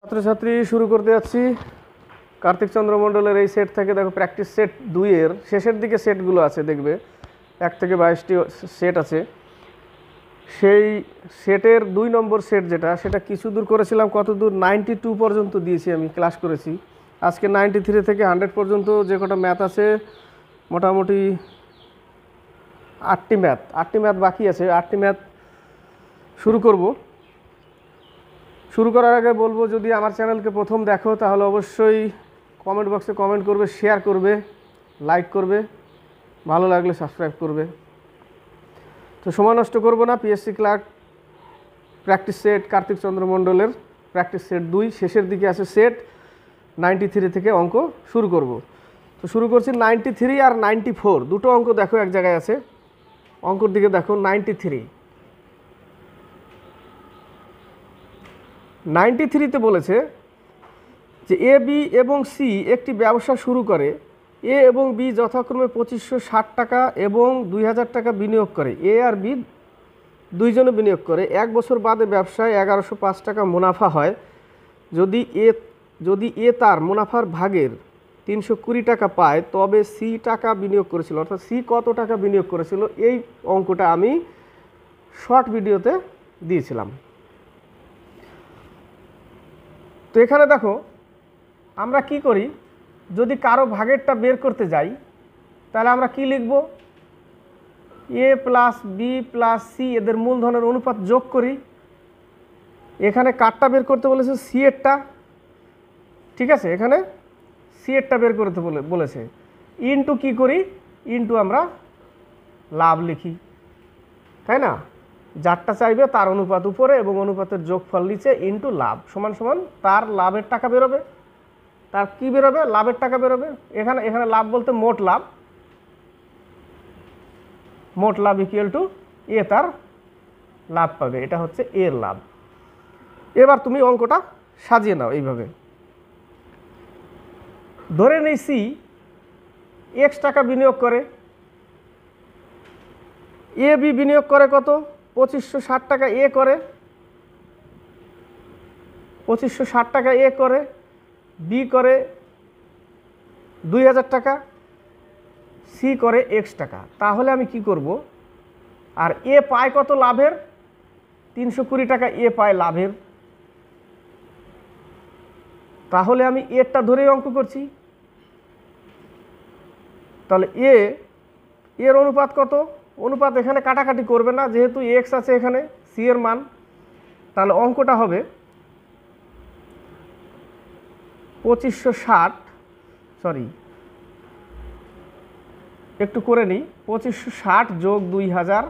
ছাত্রছাত্রী শুরু করতে যাচ্ছি কার্তিক চন্দ্র মণ্ডলের এই সেট থেকে। দেখো প্র্যাকটিস সেট 2 এর শেষের দিকে সেটগুলো আছে, দেখবে 1 থেকে 22টি সেট আছে। সেই সেটের 2 নম্বর সেট যেটা, সেটা কিছু দূর করেছিলাম, কত দূর 92 পর্যন্ত দিয়েছি, আমি ক্লাস করেছি। আজকে 93 থেকে 100 পর্যন্ত যে কটা ম্যাথ আছে, মোটামুটি 8টি ম্যাথ বাকি আছে। 8টি ম্যাথ শুরু করব। শুরু করার আগে বলবো, যদি আমার চ্যানেলকে প্রথম দেখো তাহলে অবশ্যই কমেন্ট বক্সে কমেন্ট করবে, শেয়ার করবে, লাইক করবে, ভালো লাগলে সাবস্ক্রাইব করবে। তো সময় নষ্ট করবো না। PSC clerk practice set Kartik Chandra মণ্ডলের প্র্যাকটিস সেট 2 শেষের দিকে আছে সেট 93 থেকে অঙ্ক শুরু করব। তো শুরু করছি 93 আর 94, দুটো অঙ্ক দেখো এক জায়গায় আছে। অঙ্কর দিকে দেখো 93তে বলেছে যে এ, বি এবং সি একটি ব্যবসা শুরু করে। এ এবং বি যথাক্রমে 2560 টাকা এবং 2000 টাকা বিনিয়োগ করে। এ আর বি দুইজনে বিনিয়োগ করে। 1 বছর বাদে ব্যবসায় 1105 টাকা মুনাফা হয়। যদি এ তার মুনাফার ভাগের 320 টাকা পায়, তবে সি টাকা বিনিয়োগ করেছিল, অর্থাৎ সি কত টাকা বিনিয়োগ করেছিল, এই অঙ্কটা আমি শর্ট ভিডিওতে দিয়েছিলাম। তো এখানে দেখো আমরা কি করি, যদি কারো ভাগেরটা বের করতে যাই তাহলে আমরা কি লিখব, এ প্লাস বি প্লাস সি এদের মূলধনের অনুপাত যোগ করি। এখানে কারটা বের করতে বলেছে, সি এরটা, ঠিক আছে, এখানে সি এরটা বের করতে বলেছে। ইনটু কি করি, ইনটু আমরা লাভ লিখি, তাই না? যারটা চাইবে তার অনুপাত উপরে এবং অনুপাতের যোগফল নিচে, ইনটু লাভ সমান সমান তার লাভের টাকা বেরোবে। তার কি বেরোবে, লাভের টাকা বেরোবে। এখানে লাভ বলতে মোট লাভ ইকুয়াল টু এ তার লাভ পাবে, এটা হচ্ছে এর লাভ। এবার তুমি অঙ্কটা সাজিয়ে নাও এইভাবে। ধরে নেই সি এক্স টাকা বিনিয়োগ করে। এ বি বিনিয়োগ করে কত, 2560 টাকা এ করে, 2560 টাকা এ করে, বি করে 2000 টাকা, সি করে এক্স টাকা। তাহলে আমি কি করব, আর এ পায় কত লাভের, 320 টাকা এ পায় লাভের। তাহলে আমি এরটা ধরেই অঙ্ক করছি। তাহলে এর অনুপাত কত, অনুপাত এখানে কাটাকাটি করবে না, যেহেতু এক্স আছে এখানে সি এর মান। তাহলে অঙ্কটা হবে 2560, সরি একটু করে নিই, 2560 যোগ 2000,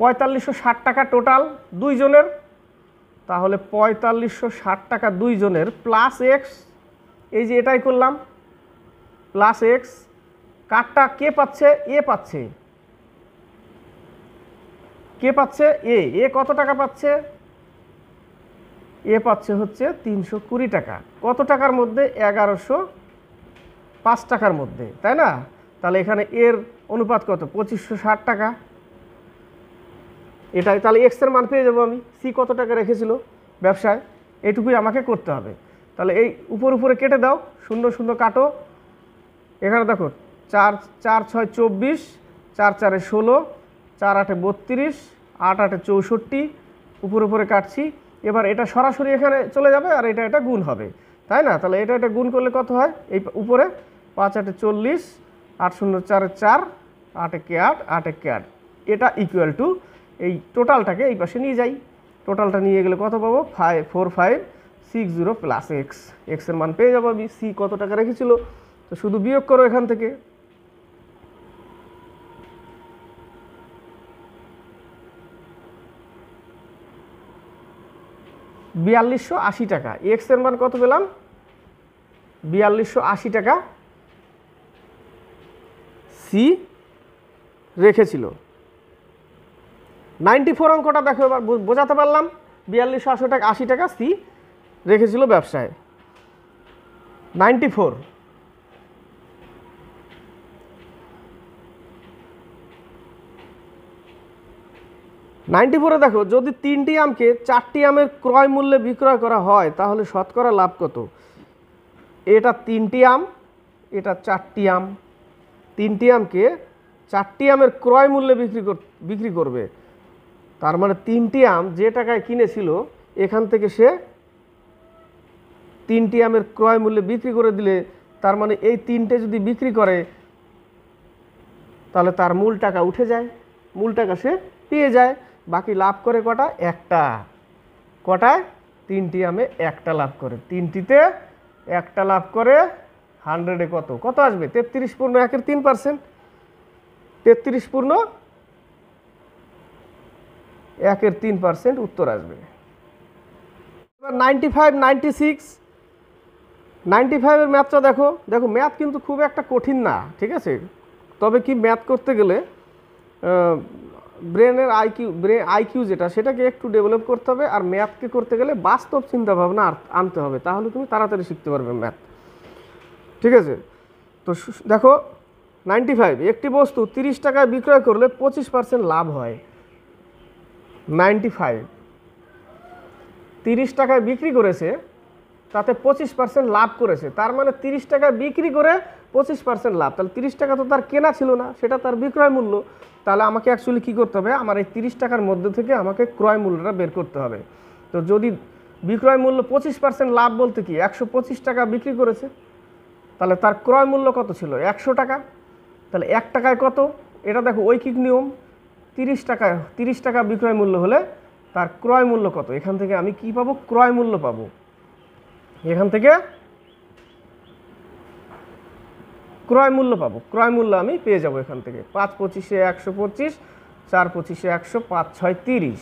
4560 টাকা টোটাল দুইজনের। তাহলে 4560 টাকা দুইজনের প্লাস এক্স, এই যে এটাই করলাম, প্লাস এক্স। কারটা কে পাচ্ছে, এ পাচ্ছে। কে পাচ্ছে, এ কত টাকা পাচ্ছে, এ পাচ্ছে হচ্ছে 320 টাকা। কত টাকার মধ্যে, 1105 টাকার মধ্যে, তাই না? তাহলে এখানে এর অনুপাত কত, 2560 টাকা, এটাই। তাহলে এক্স এর মান পেয়ে যাবো আমি। সি কত টাকা রেখেছিল ব্যবসায়, এইটুকুই আমাকে করতে হবে। তাহলে এই উপরে কেটে দাও, শূন্য শূন্য কাটো। এখানে দেখো 4 4 6 24, 4 4 16, 4 8 32, 8 8 64, উপরে কাটছি। এবার এটা সরাসরি এখানে চলে যাবে আর এটা গুণ হবে, তাই না? তাহলে এটা গুণ করলে কত হয়, এই উপরে 5 8 40, 8 0 4 4, 8 1 8, 8 1 8, এটা ইকুয়াল টু এই টোটালটাকে এই পাশে নিয়ে যাই। টোটালটা নিয়ে গেলে কত পাবো, 4560 প্লাস এক্স। এক্সের মান পেয়ে যাবো আমি। সি কত টাকা রেখেছিল, তো শুধু বিয়োগ করো এখান থেকে। $4280 টাকা। এক্স এর মান কত পেলাম, 4280 টাকা সি রেখেছিল। 94 অঙ্কটা দেখো, এবার বোঝাতে পারলাম। 4280 টাকা সি রেখেছিল ব্যবসায়। 94, 94-এ দেখো, যদি 3টি আমকে 4টি আমের ক্রয় মূল্যে বিক্রয় করা হয় তাহলে শতকরা লাভ কত? এটা 3টি আম, এটা 4টি আম। 3টি আমকে 4টি আমের ক্রয় মূল্যে বিক্রি করবে, তার মানে 3টি আম যে টাকায় কিনেছিল এখান থেকে সে 3টি আমের ক্রয় মূল্যে বিক্রি করে দিলে, তার মানে এই 3টে যদি বিক্রি করে তাহলে তার মূল টাকা উঠে যায়, মূল টাকা সে পেয়ে যায়। বাকি লাভ করে কটা? একটা। কটায়? 3টি আমে একটা লাভ করে। 3টিতে একটা লাভ করে। 100-এ কত কত আসবে? 33 পূর্ণ 1-এর 3%। 33 পূর্ণ 1-এর 3% উত্তর আসবে। এবার 95, 96, 95-এর ম্যাথটা দেখো। দেখো ম্যাথ কিন্তু খুব একটা কঠিন না, ঠিক আছে? তবে কি ম্যাথ করতে গেলে ব্রেনের আইকিউ যেটা, সেটাকে একটু ডেভেলপ করতে হবে। আর ম্যাথকে করতে গেলে বাস্তব চিন্তাভাবনা আনতে হবে, তাহলে তুমি তাড়াতাড়ি শিখতে পারবে ম্যাথ, ঠিক আছে? তো দেখো 95, একটি বস্তু 30 টাকায় বিক্রয় করলে 25% লাভ হয়। 95 30 টাকায় বিক্রি করেছে, তাতে 25% লাভ করেছে, তার মানে 30 টাকায় বিক্রি করে 25% লাভ। তাহলে 30 টাকা তো তার কেনা ছিল না, সেটা তার বিক্রয় মূল্য। তাহলে আমাকে অ্যাকচুয়ালি কী করতে হবে? আমার এই 30 টাকার মধ্যে থেকে আমাকে ক্রয় মূল্যটা বের করতে হবে। তো যদি বিক্রয় মূল্য 25% লাভ বলতে কি 125 টাকা বিক্রি করেছে, তাহলে তার ক্রয় মূল্য কত ছিল? 100 টাকা। তাহলে 1 টাকায় কত? এটা দেখো ঐকিক নিয়ম, 30 টাকা বিক্রয় মূল্য হলে তার ক্রয় মূল্য কত? এখান থেকে আমি কি পাবো? ক্রয় মূল্য পাবো। এখান থেকে ক্রয় মূল্য পাবো, ক্রয় মূল্য আমি পেয়ে যাব এখান থেকে। 5 25-এ 125, 4 25-এ 100, 5 6 30,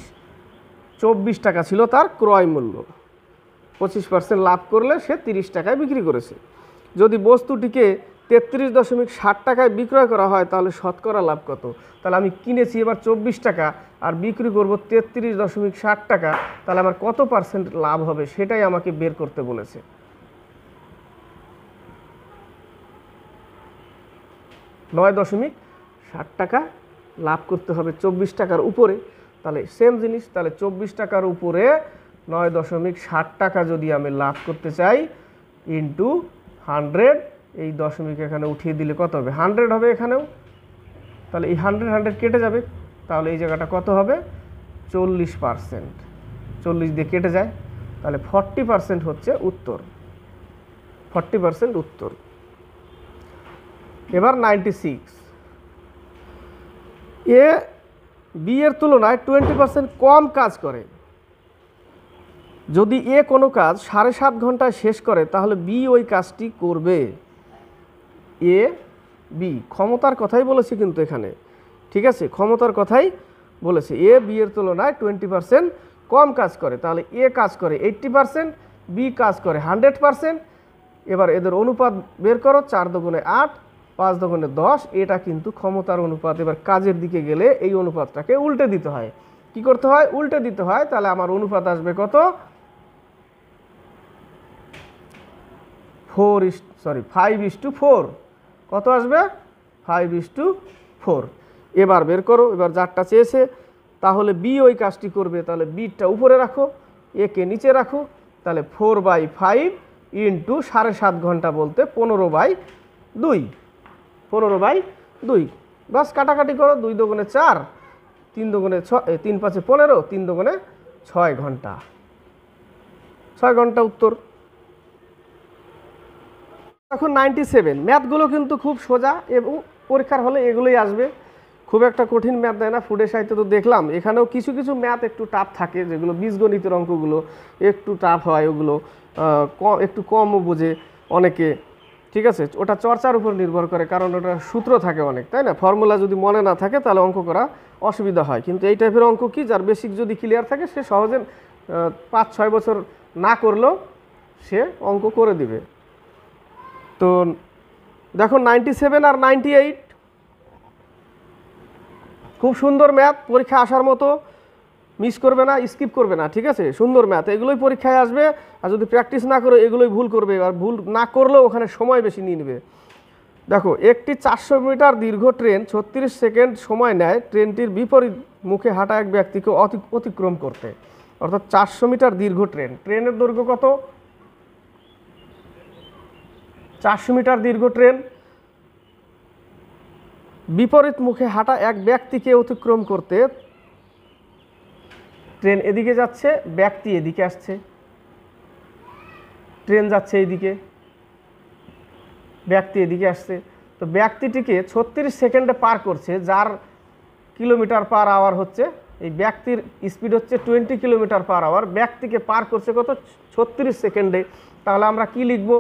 24 টাকা ছিল তার ক্রয় মূল্য। 25% লাভ করলে সে 30 টাকায় বিক্রি করেছে। যদি বস্তুটিকে 33.60 টাকায় বিক্রয় করা হয় তাহলে শতকরা লাভ কত? তাহলে আমি কিনেছি এবার 24 টাকা আর বিক্রি করব 33.60 টাকা, তাহলে আমার কত পার্সেন্ট লাভ হবে সেটাই আমাকে বের করতে বলেছে। $9.60 টাকা লাভ করতে হবে 24 টাকার উপরে। তাহলে সেম জিনিস, তাহলে 24 টাকার উপরে 9.60 টাকা যদি আমি লাভ করতে চাই, ইন্টু 100, এই দশমিক এখানে উঠিয়ে দিলে কত হবে? 100 হবে এখানেও। তাহলে এই 100 কেটে যাবে, তাহলে এই জায়গাটা কত হবে? 40%। 40 দিয়ে কেটে যায়, তাহলে 40% হচ্ছে উত্তর। 40% উত্তর। এবার 96, এ বি এর তুলনায় 20% কম কাজ করে। যদি এ কোনো কাজ 7.5 ঘন্টায় শেষ করে তাহলে বি ওই কাজটি করবে। এ বি ক্ষমতার কথাই বলেছে কিন্তু এখানে, ঠিক আছে? ক্ষমতার কথাই বলেছে। এ বি এর তুলনায় 20% কম কাজ করে, তাহলে এ কাজ করে 80%, বি কাজ করে 100%। এবার এদের অনুপাত বের করো। 4 দুগুণে 8, 5 দুগুণে 10, এটা কিন্তু ক্ষমতার অনুপাত। এবার কাজের দিকে গেলে এই অনুপাতটাকে উল্টে দিতে হয়। কি করতে হয়? উল্টে দিতে হয়। তাহলে আমার অনুপাত আসবে কত? 5:4। কত আসবে? 5:4। এবার বের করো। এবার যারটা চেয়েছে, তাহলে বি ওই কাজটি করবে, তাহলে বিটা উপরে রাখো, একে নিচে রাখো। তাহলে 4/5 ইন্টু 7.5 ঘন্টা বলতে 15/2। 15/2, বাস কাটাকাটি করো। 2 দুগুণে 4, 3 দুগুণে 6, 3 5 15, 3 দুগুণে 6 ঘন্টা। 6 ঘন্টা উত্তর। এখন 97, ম্যাথগুলো কিন্তু খুব সোজা এবং পরীক্ষার হলে এগুলোই আসবে। খুব একটা কঠিন ম্যাথ দেয় না। ফুডের সাহিত্য তো দেখলাম, এখানেও কিছু কিছু ম্যাথ একটু টাফ থাকে, যেগুলো বীজগণিতের অঙ্কগুলো একটু টাফ হয়, ওগুলো একটু কমও বোঝে অনেকে, ঠিক আছে? ওটা চর্চার উপর নির্ভর করে, কারণ ওটা সূত্র থাকে অনেক, তাই না? ফর্মুলা যদি মনে না থাকে তাহলে অঙ্ক করা অসুবিধা হয়। কিন্তু এই টাইপের অঙ্ক কি, যার বেসিক যদি ক্লিয়ার থাকে সে সহজে 5-6 বছর না করলেও সে অঙ্ক করে দিবে। তো দেখো 97 আর 98 খুব সুন্দর ম্যাথ, পরীক্ষা আসার মতো, মিস করবে না, স্কিপ করবে না, ঠিক আছে? সুন্দর ম্যাথ, এগুলোই পরীক্ষায় আসবে। আর যদি প্র্যাকটিস না করো এগুলোই ভুল করবে, আর ভুল না করলেও ওখানে সময় বেশি নিয়ে নেবে। দেখো একটি 400 মিটার দীর্ঘ ট্রেন 36 সেকেন্ড সময় নেয় ট্রেনটির বিপরীত মুখে হাঁটা এক ব্যক্তিকে অতিক্রম করতে। অর্থাৎ 400 মিটার দীর্ঘ ট্রেন, ট্রেনের দৈর্ঘ্য কত? 400 মিটার দীর্ঘ ট্রেন, বিপরীত মুখে হাঁটা এক ব্যক্তিকে অতিক্রম করতে ট্রেন এদিকে যাচ্ছে, ব্যক্তি এদিকে আসছে, ট্রেন যাচ্ছে এইদিকে, ব্যক্তি এদিকে আসছে। তো ব্যক্তিটিকে 36 সেকেন্ডে পার করছে, যার কিলোমিটার পার আওয়ার হচ্ছে, এই ব্যক্তির স্পিড হচ্ছে 20 কিলোমিটার পার আওয়ার, ব্যক্তিকে পার করছে কত? 36 সেকেন্ডে। তাহলে আমরা কি লিখব?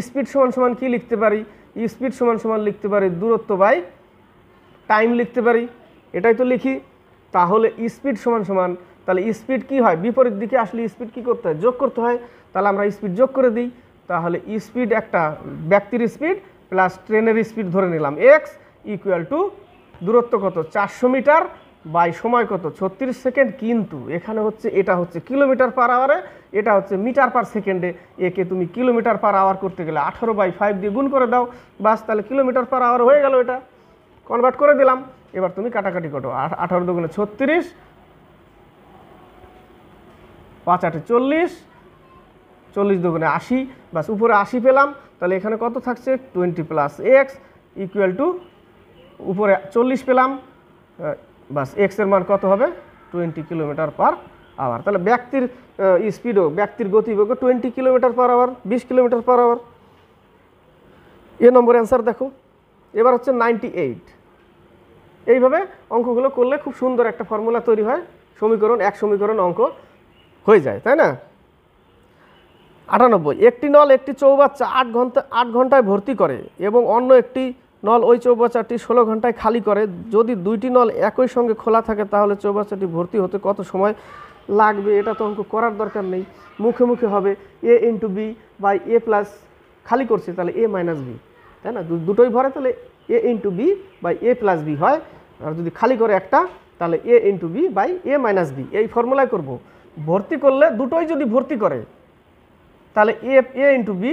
স্পিড সমান সমান কি লিখতে পারি? স্পিড সমান সমান লিখতে পারি দূরত্ব বাই টাইম লিখতে পারি, এটাই তো লিখি। তাহলে স্পিড সমান সমান, তাহলে স্পিড কি হয়? বিপরীত দিকে আসলে স্পিড কি করতে হয়? যোগ করতে হয়। তাহলে আমরা স্পিড যোগ করে দিই। তাহলে স্পিড একটা ব্যক্তির স্পিড প্লাস ট্রেনের স্পিড ধরে নিলাম এক্স ইকুয়াল টু দূরত্ব কত? 400 মিটার বাই সময় কত? 36 সেকেন্ড। কিন্তু এখানে হচ্ছে এটা হচ্ছে কিলোমিটার পার আওয়ারে, এটা হচ্ছে মিটার পার সেকেন্ডে। একে তুমি কিলোমিটার পার আওয়ার করতে গেলে 18/5 দিয়ে গুণ করে দাও, বাস তাহলে কিলোমিটার পার আওয়ার হয়ে গেল। এটা কনভার্ট করে দিলাম। এবার তুমি কাটাকাটি করো, 18 দুগুণে 36, 5 8 40, 40 দুগুণে 80, বাস উপরে 80 পেলাম। তাহলে এখানে কত থাকছে? 20 প্লাস এক্স ইকুয়াল টু উপরে 40 পেলাম, বাস এক্সের মান কত হবে? 20 কিলোমিটার পার আওয়ার। তাহলে ব্যক্তির স্পিডও, ব্যক্তির গতিবেগও 20 kilometre per hour, 20 kilometre per hour. এ নম্বর অ্যান্সার দেখো। এবার হচ্ছে 98। এইভাবে অঙ্কগুলো করলে খুব সুন্দর একটা ফর্মুলা তৈরি হয়, সমীকরণ, এক সমীকরণ অঙ্ক হয়ে যায়, তাই না? 98, একটি নল একটি চৌবাচ্চা 8 ঘন্টায় ভর্তি করে এবং অন্য একটি নল ওই চৌবাচ্চাটি 16 ঘন্টায় খালি করে। যদি দুইটি নল একই সঙ্গে খোলা থাকে তাহলে চৌবাচ্চাটি ভর্তি হতে কত সময় লাগবে? এটা তো অঙ্ক করার দরকার নেই, মুখে মুখে হবে A into B by A plus, খালি করছে তাহলে এ মাইনাস বি, তাই না? দুটোই ভরে তাহলে A into B by A plus B হয়। আর যদি খালি করে একটা তাহলে A into B by A minus B, এই ফর্মুলায় করব। ভর্তি করলে দুটোই যদি ভর্তি করে তাহলে A into B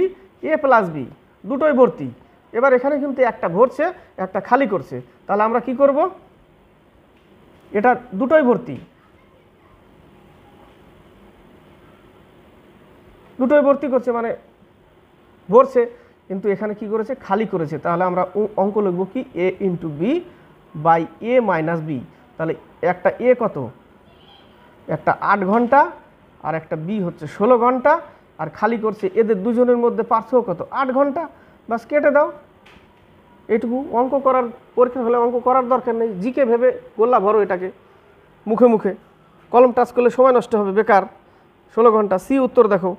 A plus B, দুটোই ভর্তি। এবার এখানে কিন্তু একটা ভরছে একটা খালি করছে, তাহলে আমরা কি করব? এটা দুটোই ভর্তি, দুটোই ভর্তি করছে মানে ভরছে, কিন্তু এখানে কি করেছে? খালি করেছে। তাহলে আমরা অঙ্ক লিখব কি? A into B by A minus B. তাহলে একটা এ কত? একটা 8 ঘন্টা আর একটা বি হচ্ছে 16 ঘন্টা, আর খালি করছে, এদের দুজনের মধ্যে পার্থক্য কত? 8 ঘন্টা। বাস কেটে দাও, এইটুকু। অঙ্ক করার পরীক্ষা হলে অঙ্ক করার দরকার নেই, জিকে ভেবে গোল্লা ভরো এটাকে মুখে মুখে, কলম টাচ করলে সময় নষ্ট হবে বেকার। 16 ঘন্টা। সি উত্তর দেখো।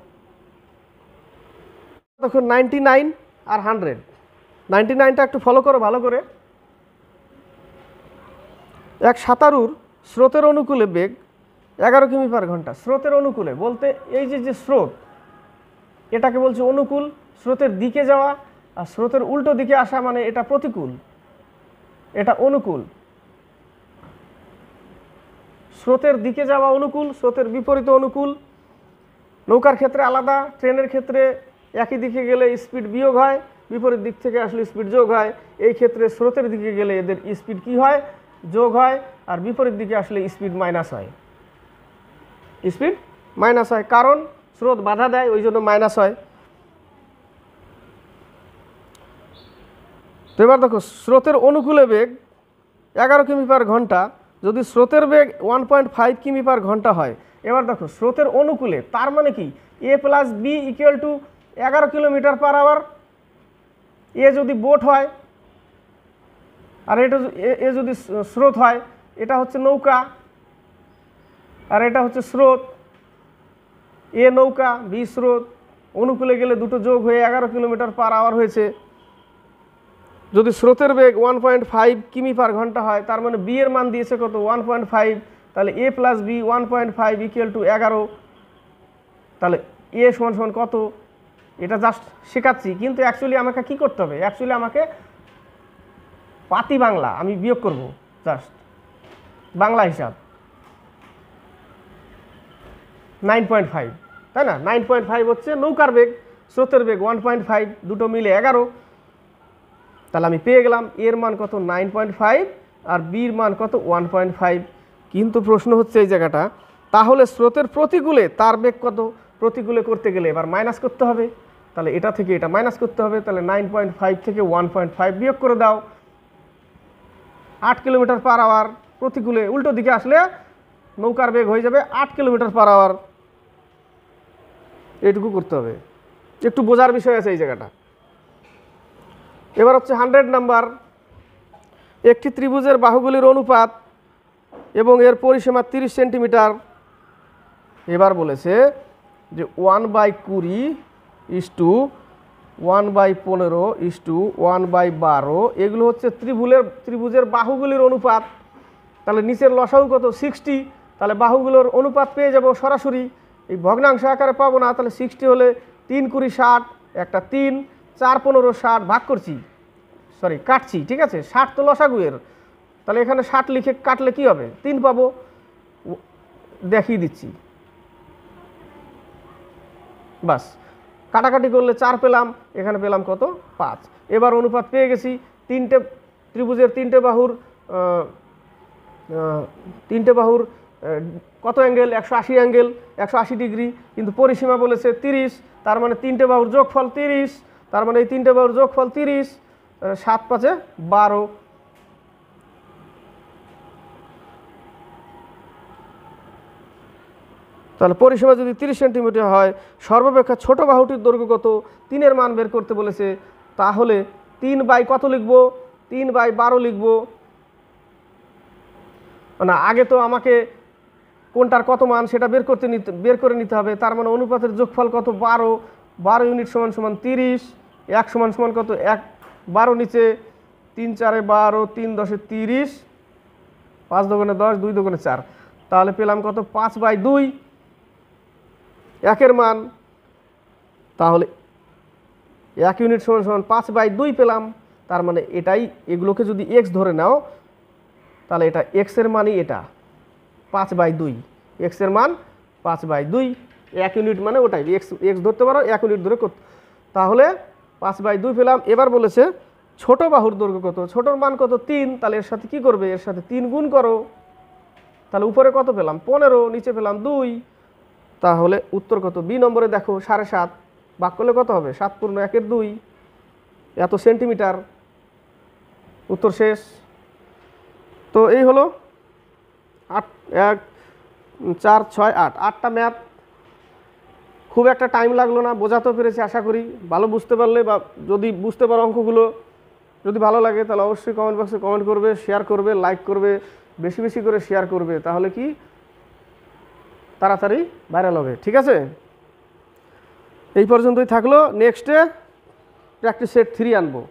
দেখো 99 আর 100, 99টা একটু ফলো করো ভালো করে। এক সাঁতারুর স্রোতের অনুকূলে বেগ 11 কিমি পার ঘন্টা। স্রোতের অনুকূলে বলতে এই যে স্রোত, এটাকে বলছে অনুকূল, স্রোতের দিকে যাওয়া, আর স্রোতের উল্টো দিকে আসা মানে এটা প্রতিকূল, এটা অনুকূল। স্রোতের দিকে যাওয়া অনুকূল, স্রোতের বিপরীত অনুকূল। নৌকার ক্ষেত্রে আলাদা, ট্রেনের ক্ষেত্রে একই দিকে গেলে স্পিড বিয়োগ হয়, বিপরীত দিক থেকে আসলে স্পিড যোগ হয়। এই ক্ষেত্রে স্রোতের দিকে গেলে এদের স্পিড কি হয়? যোগ হয়, আর বিপরীত দিকে আসলে স্পিড মাইনাস হয়, স্পিড মাইনাস হয়, কারণ স্রোত বাধা দেয়, ওই জন্য মাইনাস হয়। তো এবার দেখো, স্রোতের অনুকূলে বেগ 11 কিমি পার ঘন্টা, যদি স্রোতের বেগ 1.5 কিমি পার ঘন্টা হয়। এবার দেখো স্রোতের অনুকূলে, তার মানে কি? A plus B equal to 11 kilometre per hour. A যদি বোট হয় আর এটা এ যদি স্রোত হয়, এটা হচ্ছে নৌকা আর এটা হচ্ছে স্রোত। এ নৌকা, বি স্রোত, অনুকূলে গেলে দুটো যোগ হয়ে 11 কিলোমিটার পার আওয়ার হয়েছে। যদি স্রোতের বেগ 1.5 কিমি পার ঘন্টা হয়, তার মানে বি এর মান দিয়েছে কত? 1.5, তাহলে এ প্লাস বি 1.5 ইকুয়াল টু 11। তাহলে এ সমান সমান কত? এটা জাস্ট শেখাচ্ছি, কিন্তু অ্যাকচুয়ালি আমাকে কি করতে হবে? অ্যাকচুয়ালি আমাকে পাতি বাংলা আমি বিয়োগ করব, জাস্ট বাংলা হিসাব 9.5, তাই না? 9.5 হচ্ছে নৌকার বেগ, স্রোতের বেগ 1.5, দুটো মিলে 11। তাহলে আমি পেয়ে গেলাম এর মান কত 9.5 আর বির মান কত 1.5। কিন্তু প্রশ্ন হচ্ছে এই জায়গাটা, তাহলে স্রোতের প্রতিকূলে তার বেগ কত? প্রতিকূলে করতে গেলে এবার মাইনাস করতে হবে, তাহলে এটা থেকে এটা মাইনাস করতে হবে। তাহলে 9.5 থেকে 1.5 বিয়োগ করে দাও। 8 কিলোমিটার পার আওয়ার প্রতিকূলে, উল্টো দিকে আসলে নৌকার বেগ হয়ে যাবে 8 কিলোমিটার পার আওয়ার। এইটুকু করতে হবে, একটু বোঝার বিষয় আছে এই জায়গাটা। এবার হচ্ছে 100 নাম্বার, একটি ত্রিভুজের বাহুগুলির অনুপাত এবং এর পরিসীমা 30 সেন্টিমিটার। এবার বলেছে যে 1/20 = 1/15 = 1/12, এগুলো হচ্ছে ত্রিভুজের বাহুগুলির অনুপাত। তাহলে নিচের লসাগু কত? 60। তাহলে বাহুগুলোর অনুপাত পেয়ে যাব সরাসরি, এই ভগ্নাংশ আকারে পাবো না। তাহলে 60 হলে 3 × 60, একটা 3, 4 15 60 ভাগ করছি, সরি কাটছি, ঠিক আছে, 60 তো লসাগু এর। তাহলে এখানে 60 লিখে কাটলে কি হবে? 3 পাবো, দেখিয়ে দিচ্ছি। বাস, কাটাকাটি করলে 4 পেলাম, এখানে পেলাম কত? 5। এবার অনুপাত পেয়ে গেছি। ত্রিভুজের তিনটে বাহুর কত অ্যাঙ্গেল? 180 angle, 180 degree. কিন্তু পরিসীমা বলেছে 30, তার মানে তিনটে বাহুর যোগফল 30, তার মানে এই তিনটে বাহুর যোগফল 30, 7 × 5 = 12। তাহলে পরিসীমা যদি 30 সেন্টিমিটার হয়, সর্বাপেক্ষা ছোট বাহুটির দৈর্ঘ্য কত? 3-এর মান বের করতে বলেছে। তাহলে 3 কত লিখব? 3/12 লিখব না, আগে তো আমাকে কোনটার কত মান সেটা বের করে নিতে হবে। তার মানে অনুপাতের যোগফল কত? 12 ইউনিট = 30, 1 = কত? 1, 12 নিচে, 3 × 4 = 12, 3 × 10 = 30, 5 × 2 = 10, 2 × 4। তাহলে পেলাম কত? 5/2 1-এর মান। তাহলে 1 ইউনিট = 5/2 পেলাম। তার মানে এটাই, এগুলোকে যদি x ধরে নাও তাহলে এটা x এর মানই এটা 5/2, x এর মান 5/2। 1 ইউনিট মানে ওটাই, x ধরতে পারো, 1 ইউনিট ধরে করতে। তাহলে 5/2 পেলাম। এবার বলেছে ছোট বাহুর দৈর্ঘ্য কত? ছোটর মান কত? 3। তাহলে এর সাথে কি করবে? এর সাথে 3 গুণ করো। তাহলে উপরে কত পেলাম? 15, নিচে পেলাম 2। তাহলে উত্তর কত? বি নম্বরে দেখো 7.5 ভাগ করলে কত হবে? 7 × 1 = 2, এত সেন্টিমিটার। উত্তর শেষ। তো এই হলো 8, 1, 4, 6, 8, 8টা ম্যাথ। খুব একটা টাইম লাগলো না, বোঝাতে পেরেছি আশা করি। ভালো বুঝতে পারলে বা যদি বুঝতে পারো অঙ্কগুলো, যদি ভালো লাগে তাহলে অবশ্যই কমেন্ট বক্সে কমেন্ট করবে, শেয়ার করবে, লাইক করবে, বেশি বেশি করে শেয়ার করবে, তাহলে কি তাড়াতাড়ি ভাইরাল হবে। ঠিক আছে, এই পর্যন্তই থাকলো। নেক্সটে প্র্যাকটিস সেট 3 আনবো।